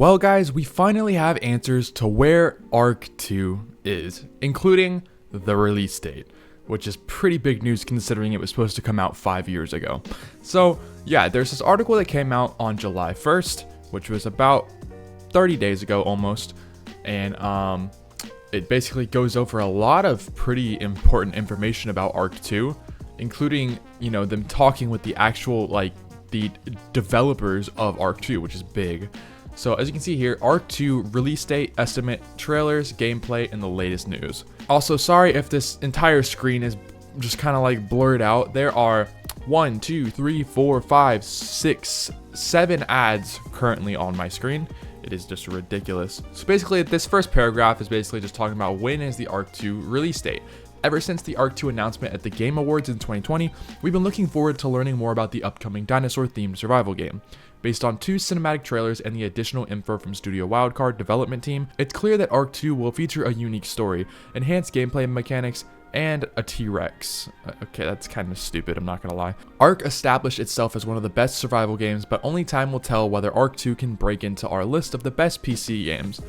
Well guys, we finally have answers to where ARK 2 is, including the release date, which is pretty big news considering it was supposed to come out 5 years ago. So yeah, there's this article that came out on July 1st, which was about 30 days ago almost, and it basically goes over a lot of pretty important information about ARK 2, including, them talking with the actual, the developers of ARK 2, which is big. So as you can see here, ARK 2 release date, estimate, trailers, gameplay, and the latest news. Also, sorry if this entire screen is just kind of blurred out. There are 1, 2, 3, 4, 5, 6, 7 ads currently on my screen. It is just ridiculous. So basically, this first paragraph is basically just talking about when is the ARK 2 release date. Ever since the ARK 2 announcement at the Game Awards in 2020, we've been looking forward to learning more about the upcoming dinosaur-themed survival game. Based on 2 cinematic trailers and the additional info from Studio Wildcard development team, it's clear that ARK 2 will feature a unique story, enhanced gameplay mechanics, and a T-Rex. Okay, that's kind of stupid, I'm not gonna lie. ARK established itself as one of the best survival games, but only time will tell whether ARK 2 can break into our list of the best PC games.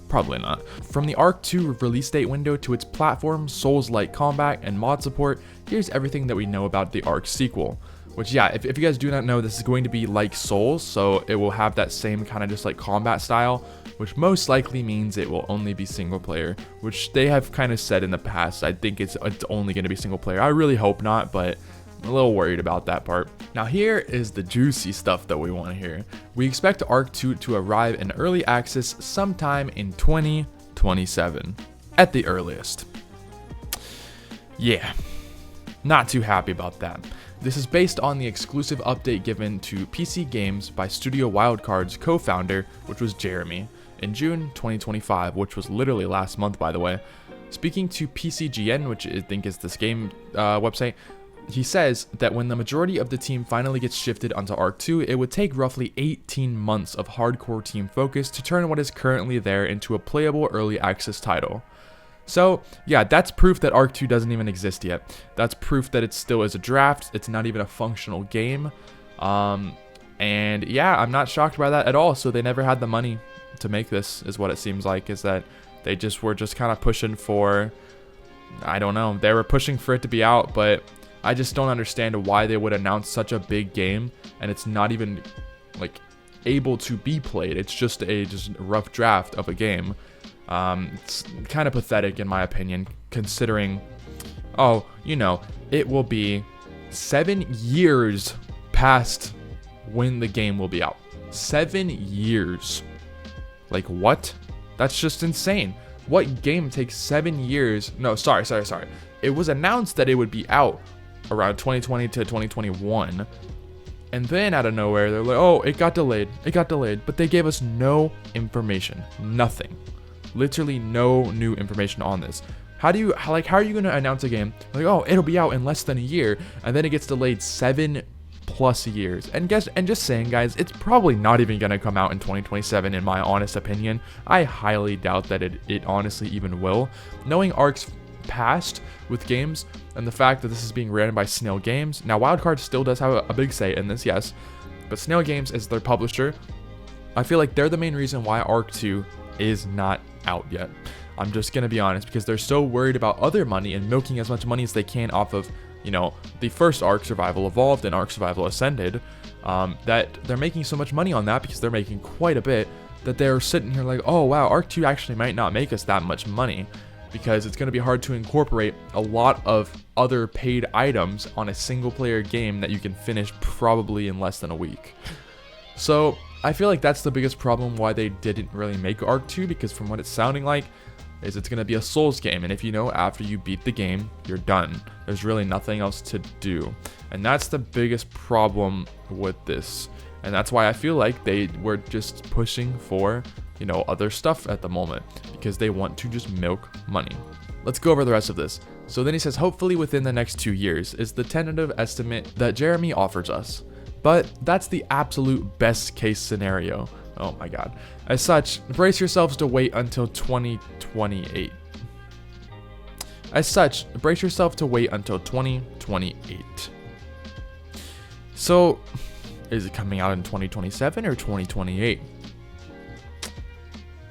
Probably not. From the ARK 2 release date window to its platform, Souls-like combat, and mod support, here's everything that we know about the ARK sequel. Which, yeah, if you guys do not know, this is going to be like Souls, so it will have that same kind of just combat style, which most likely means it will only be single player, which they have kind of said in the past. I think it's only going to be single player. I really hope not, but I'm a little worried about that part. Now here is the juicy stuff that we want to hear. We expect ARK 2 to arrive in early access sometime in 2027, at the earliest. Yeah, not too happy about that. This is based on the exclusive update given to PC Games by Studio Wildcard's co-founder, which was Jeremy, in June 2025, which was literally last month, by the way. Speaking to PCGN, which I think is this game website, he says that when the majority of the team finally gets shifted onto ARK 2, it would take roughly 18 months of hardcore team focus to turn what is currently there into a playable early access title. So yeah, that's proof that ARK 2 doesn't even exist yet. That's proof that it still is a draft. It's not even a functional game. And yeah, I'm not shocked by that at all. So they never had the money to make this, is what it seems like, is that they just were kind of pushing for, I don't know, they were pushing for it to be out, but I just don't understand why they would announce such a big game and it's not even able to be played. It's just a rough draft of a game. It's kind of pathetic in my opinion, considering, it will be 7 years past when the game will be out. 7 years. What? That's just insane. What game takes 7 years? No, sorry. It was announced that it would be out around 2020 to 2021. And then out of nowhere, they're like, oh, it got delayed. But they gave us no information. Nothing. Literally no new information on this. How are you going to announce a game oh, it'll be out in less than a year, and then it gets delayed 7+ years? And just saying, guys, it's probably not even going to come out in 2027 in my honest opinion. I highly doubt that it honestly even will. Knowing ARK's past with games and the fact that this is being ran by Snail Games. Now Wildcard still does have a big say in this, yes, but Snail Games is their publisher. I feel like they're the main reason why ARK 2 is not out yet. I'm just gonna be honest, because they're so worried about other money and milking as much money as they can off of, the first ARK Survival Evolved and ARK Survival Ascended, that they're making so much money on that because they're making quite a bit, that they're sitting here oh wow, ARK 2 actually might not make us that much money, because it's going to be hard to incorporate a lot of other paid items on a single player game that you can finish probably in less than a week. So I feel like that's the biggest problem why they didn't really make ARK 2, because from what it's sounding like is it's going to be a Souls game, and if after you beat the game, you're done. There's really nothing else to do, and that's the biggest problem with this, and that's why I feel like they were just pushing for other stuff at the moment, because they want to just milk money. Let's go over the rest of this. So then he says, hopefully within the next 2 years is the tentative estimate that Jeremy offers us. But that's the absolute best case scenario. Oh my god. As such, brace yourselves to wait until 2028. So, is it coming out in 2027 or 2028?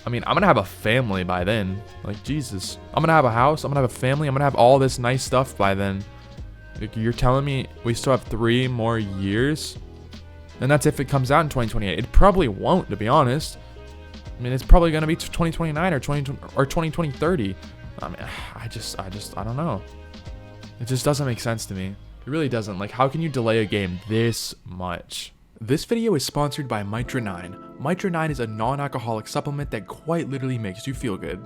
I mean, I'm gonna have a family by then. Like, Jesus. I'm gonna have a house. I'm gonna have a family. I'm gonna have all this nice stuff by then. Like, you're telling me we still have 3 more years? And that's if it comes out in 2028. It probably won't, to be honest. I mean, it's probably gonna be 2029 or 2030. I mean, I don't know. It just doesn't make sense to me. It really doesn't. Like, how can you delay a game this much? This video is sponsored by Mitra 9. Mitra 9 is a non-alcoholic supplement that quite literally makes you feel good.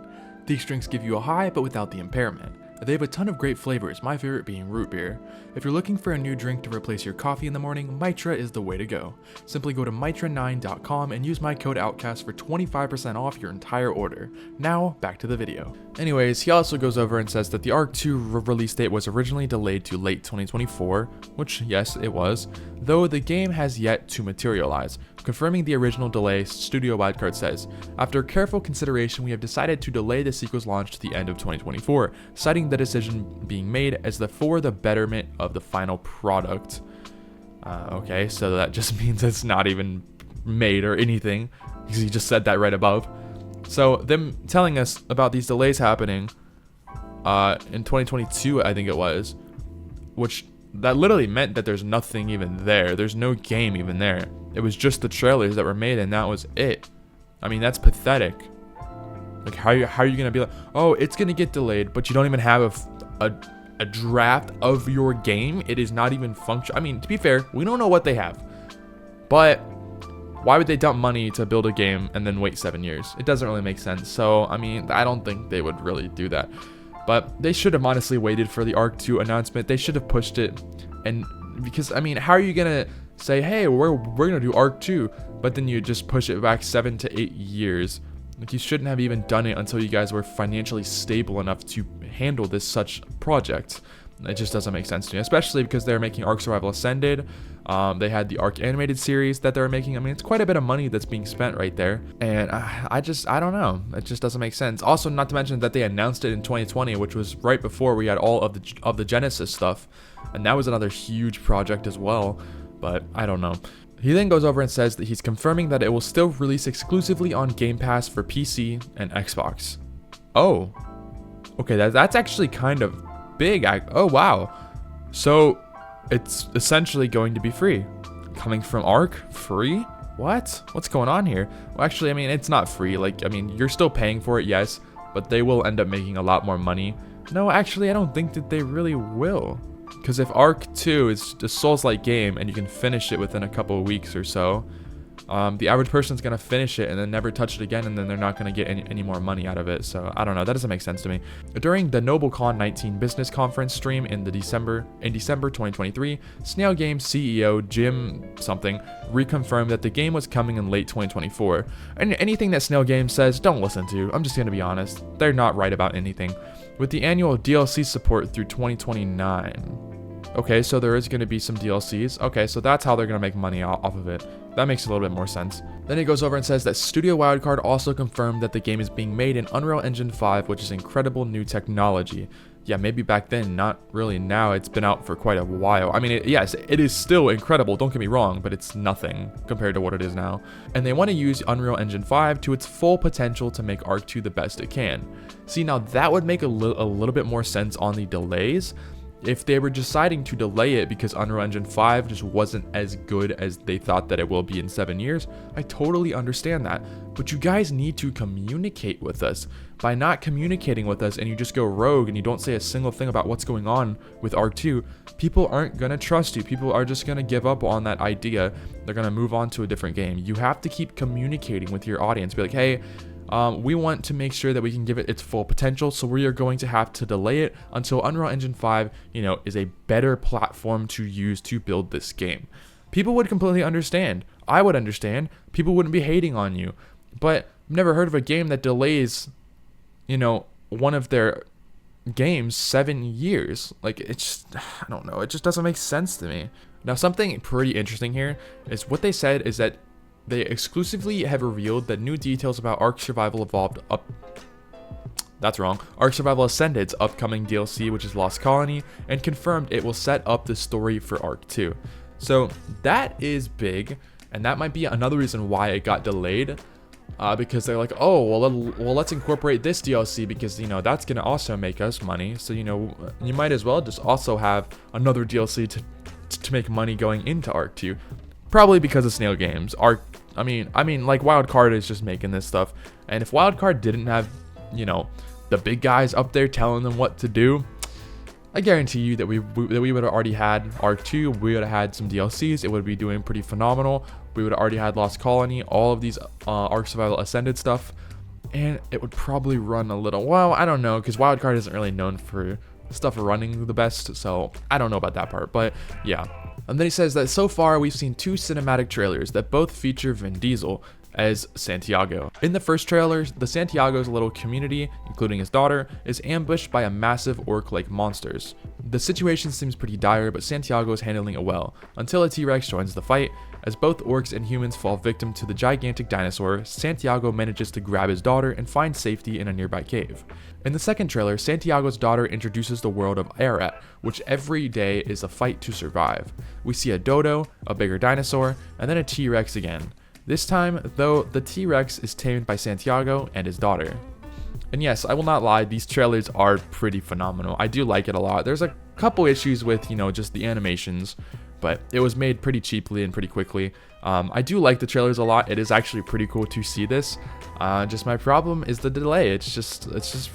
These drinks give you a high, but without the impairment. They have a ton of great flavors, my favorite being root beer. If you're looking for a new drink to replace your coffee in the morning, Mitra is the way to go. Simply go to mitra9.com and use my code OUTCAST for 25% off your entire order. Now, back to the video. Anyways, he also goes over and says that the ARK 2 release date was originally delayed to late 2024, which yes, it was, though the game has yet to materialize. Confirming the original delay, Studio Wildcard says, "After careful consideration, we have decided to delay the sequel's launch to the end of 2024, citing the decision being made as for the betterment of the final product." Okay, so that just means it's not even made or anything, because he just said that right above. So them telling us about these delays happening in 2022, I think it was, which that literally meant that there's nothing even there. There's no game even there. It was just the trailers that were made, and that was it. I mean, that's pathetic. Like, how are you gonna be like, oh, it's gonna get delayed, but you don't even have a draft of your game? It is not even function. I mean, to be fair, we don't know what they have, but why would they dump money to build a game and then wait 7 years? It doesn't really make sense. So, I mean, I don't think they would really do that. But they should have honestly waited for the ARK 2 announcement. They should have pushed it, and because I mean, how are you gonna say, hey, we're gonna do ARK 2, but then you just push it back 7 to 8 years? Like, you shouldn't have even done it until you guys were financially stable enough to handle this such project. It just doesn't make sense to me, especially because they're making ARK Survival Ascended. They had the ARK animated series that they were making. I mean, it's quite a bit of money that's being spent right there, and I don't know. It just doesn't make sense. Also, not to mention that they announced it in 2020, which was right before we had all of the Genesis stuff, and that was another huge project as well. But I don't know. He then goes over and says that he's confirming that it will still release exclusively on Game Pass for PC and Xbox. Oh, okay, that's actually kind of big. Oh wow, so it's essentially going to be free. Coming from ARK, free? What's going on here? Well, actually, I mean, it's not free. Like, I mean, you're still paying for it, yes, but they will end up making a lot more money. No, actually, I don't think that they really will. Because if ARK 2 is a Souls-like game and you can finish it within a couple of weeks or so, the average person's going to finish it and then never touch it again, and then they're not going to get any more money out of it. So I don't know. That doesn't make sense to me. During the NobleCon 19 business conference stream in December 2023, Snail Games CEO Jim something reconfirmed that the game was coming in late 2024. And anything that Snail Games says, don't listen to. I'm just going to be honest. They're not right about anything. With the annual DLC support through 2029. Okay, so there is going to be some DLCs. Okay, so that's how they're going to make money off of it. That makes a little bit more sense. Then he goes over and says that Studio Wildcard also confirmed that the game is being made in Unreal Engine 5, which is incredible new technology. Yeah, maybe back then, not really now. It's been out for quite a while. I mean, yes, it is still incredible, don't get me wrong, but it's nothing compared to what it is now. And they want to use Unreal Engine 5 to its full potential to make ARK 2 the best it can. See, now that would make a little bit more sense on the delays. If they were deciding to delay it because Unreal Engine 5 just wasn't as good as they thought that it will be in 7 years, I totally understand that. But you guys need to communicate with us. By not communicating with us and you just go rogue and you don't say a single thing about what's going on with ARK 2, people aren't going to trust you. People are just going to give up on that idea. They're going to move on to a different game. You have to keep communicating with your audience. Be like, hey, we want to make sure that we can give it its full potential, so we are going to have to delay it until Unreal Engine 5, is a better platform to use to build this game. People would completely understand. I would understand. People wouldn't be hating on you. But I've never heard of a game that delays, one of their games 7 years. Like, it's just, I don't know. It just doesn't make sense to me. Now, something pretty interesting here is what they said is that they exclusively have revealed that new details about ARK Survival ARK Survival Ascended's upcoming DLC, which is Lost Colony, and confirmed it will set up the story for ARK 2. So that is big, and that might be another reason why it got delayed. because they're like, oh, well, let's incorporate this DLC because, you know, that's going to also make us money. So, you know, you might as well just also have another DLC to make money going into ARK 2. Probably because of Snail Games. ARK, I mean, like Wildcard is just making this stuff. And if Wildcard didn't have, you know, the big guys up there telling them what to do, I guarantee you that we would have already had ARK 2, we would have had some DLCs, it would be doing pretty phenomenal. We would have already had Lost Colony, all of these ARK Survival Ascended stuff, and it would probably run a little, well, I don't know, because Wildcard isn't really known for stuff running the best, so I don't know about that part, but yeah. And then he says that so far we've seen 2 cinematic trailers that both feature Vin Diesel as Santiago. In the first trailer, the Santiago's little community, including his daughter, is ambushed by a massive orc-like monsters. The situation seems pretty dire, but Santiago is handling it well, until a T-Rex joins the fight. As both orcs and humans fall victim to the gigantic dinosaur, Santiago manages to grab his daughter and find safety in a nearby cave. In the second trailer, Santiago's daughter introduces the world of ARK, which every day is a fight to survive. We see a dodo, a bigger dinosaur, and then a T-Rex again. This time, though, the T-Rex is tamed by Santiago and his daughter. And yes, I will not lie, these trailers are pretty phenomenal. I do like it a lot. There's a couple issues with, you know, just the animations, but it was made pretty cheaply and pretty quickly. I do like the trailers a lot. It is actually pretty cool to see this. Just my problem is the delay. It's just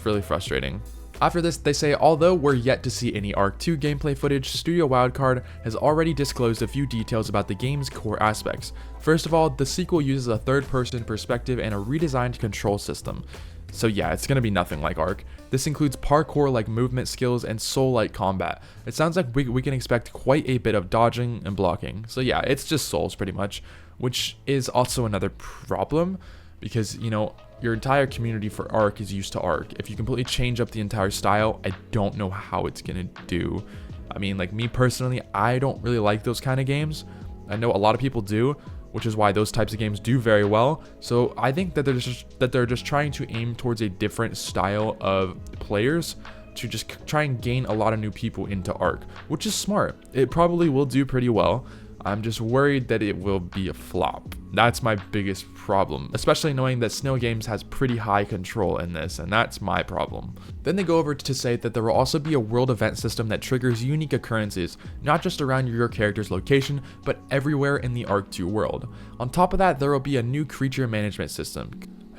really frustrating. After this, they say, although we're yet to see any ARK 2 gameplay footage, Studio Wildcard has already disclosed a few details about the game's core aspects. First of all, the sequel uses a third-person perspective and a redesigned control system. So yeah, it's going to be nothing like ARK. This includes parkour-like movement skills and soul-like combat. It sounds like we can expect quite a bit of dodging and blocking. So yeah, it's just souls pretty much, which is also another problem because, you know, your entire community for ARK is used to ARK. If you completely change up the entire style, I don't know how it's going to do. I mean, like me personally, I don't really like those kind of games. I know a lot of people do, which is why those types of games do very well. So I think that they're just trying to aim towards a different style of players to just try and gain a lot of new people into ARK, which is smart. It probably will do pretty well. I'm just worried that it will be a flop. That's my biggest problem, especially knowing that Snail Games has pretty high control in this, and that's my problem. Then they go over to say that there will also be a world event system that triggers unique occurrences, not just around your character's location, but everywhere in the ARK 2 world. On top of that, there will be a new creature management system,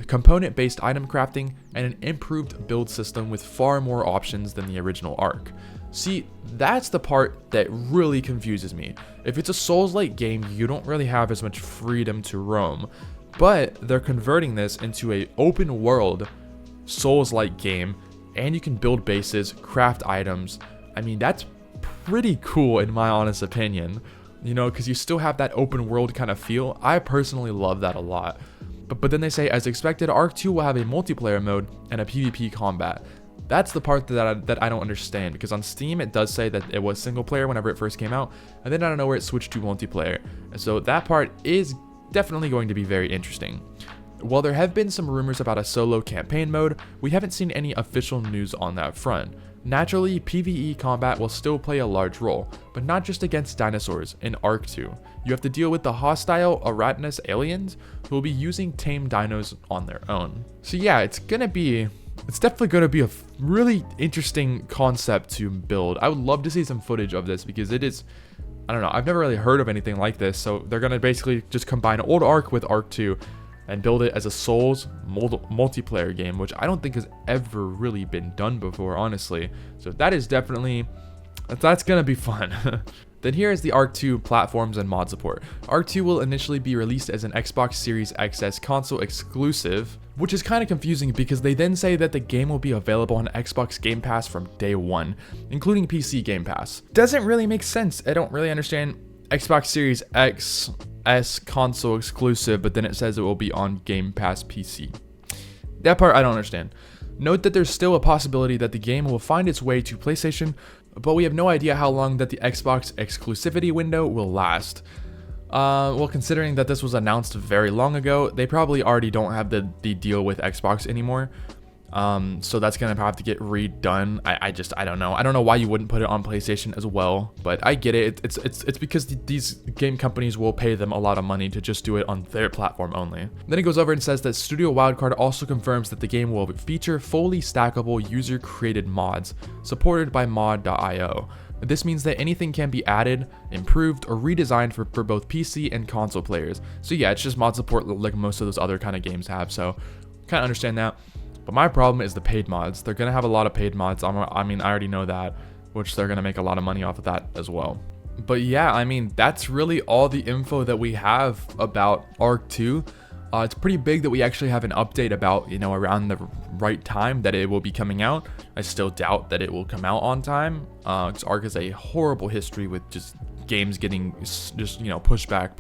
component-based item crafting, and an improved build system with far more options than the original ARK. See, that's the part that really confuses me. If it's a Souls-like game, you don't really have as much freedom to roam, but they're converting this into a open world Souls-like game, and you can build bases, craft items. I mean, that's pretty cool in my honest opinion, you know, because you still have that open world kind of feel. I personally love that a lot. But then they say, as expected, ARK 2 will have a multiplayer mode and a PvP combat. That's the part that I don't understand, because on Steam it does say that it was single player whenever it first came out, and then I don't know where it switched to multiplayer. And so that part is definitely going to be very interesting. While there have been some rumors about a solo campaign mode, we haven't seen any official news on that front. Naturally, PvE combat will still play a large role, but not just against dinosaurs in ARK 2. You have to deal with the hostile Aratinus aliens who will be using tame dinos on their own. So yeah, it's definitely going to be a really interesting concept to build. I would love to see some footage of this because it is, I don't know, I've never really heard of anything like this. So they're going to basically just combine old ARK with ARK 2 and build it as a Souls multiplayer game, which I don't think has ever really been done before, honestly. So that is definitely, that's going to be fun. Then here is the ARK 2 platforms and mod support. ARK 2 will initially be released as an Xbox Series XS console exclusive, which is kind of confusing because they then say that the game will be available on Xbox Game Pass from day one, including PC Game Pass. Doesn't really make sense. I don't really understand Xbox Series XS console exclusive, but then it says it will be on Game Pass PC. That part I don't understand. Note that there's still a possibility that the game will find its way to PlayStation, but we have no idea how long that the Xbox exclusivity window will last. Well, considering that this was announced very long ago, they probably already don't have the deal with Xbox anymore. So that's gonna have to get redone. I don't know. I don't know why you wouldn't put it on PlayStation as well, but I get it. It's because these game companies will pay them a lot of money to just do it on their platform only. Then it goes over and says that Studio Wildcard also confirms that the game will feature fully stackable user-created mods supported by mod.io. This means that anything can be added, improved, or redesigned for both PC and console players. So yeah, it's just mod support like most of those other kind of games have, so kind of understand that. But my problem is the paid mods. They're going to have a lot of paid mods. I mean, I already know that, which they're going to make a lot of money off of that as well. But yeah, I mean, that's really all the info that we have about ARK 2. It's pretty big that we actually have an update about, you know, around the right time that it will be coming out. I still doubt that it will come out on time, because ARK has a horrible history with just games getting just, you know, pushback.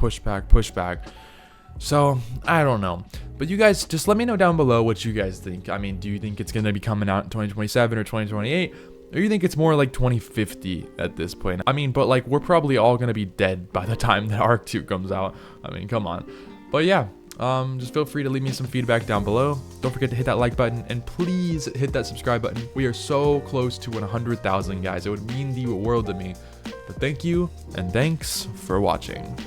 So, I don't know. But you guys, just let me know down below what you guys think. I mean, do you think it's going to be coming out in 2027 or 2028? Or you think it's more like 2050 at this point? I mean, but like, we're probably all going to be dead by the time that ARK 2 comes out. I mean, come on. But yeah, just feel free to leave me some feedback down below. Don't forget to hit that like button, and please hit that subscribe button. We are so close to 100,000, guys. It would mean the world to me. But thank you, and thanks for watching.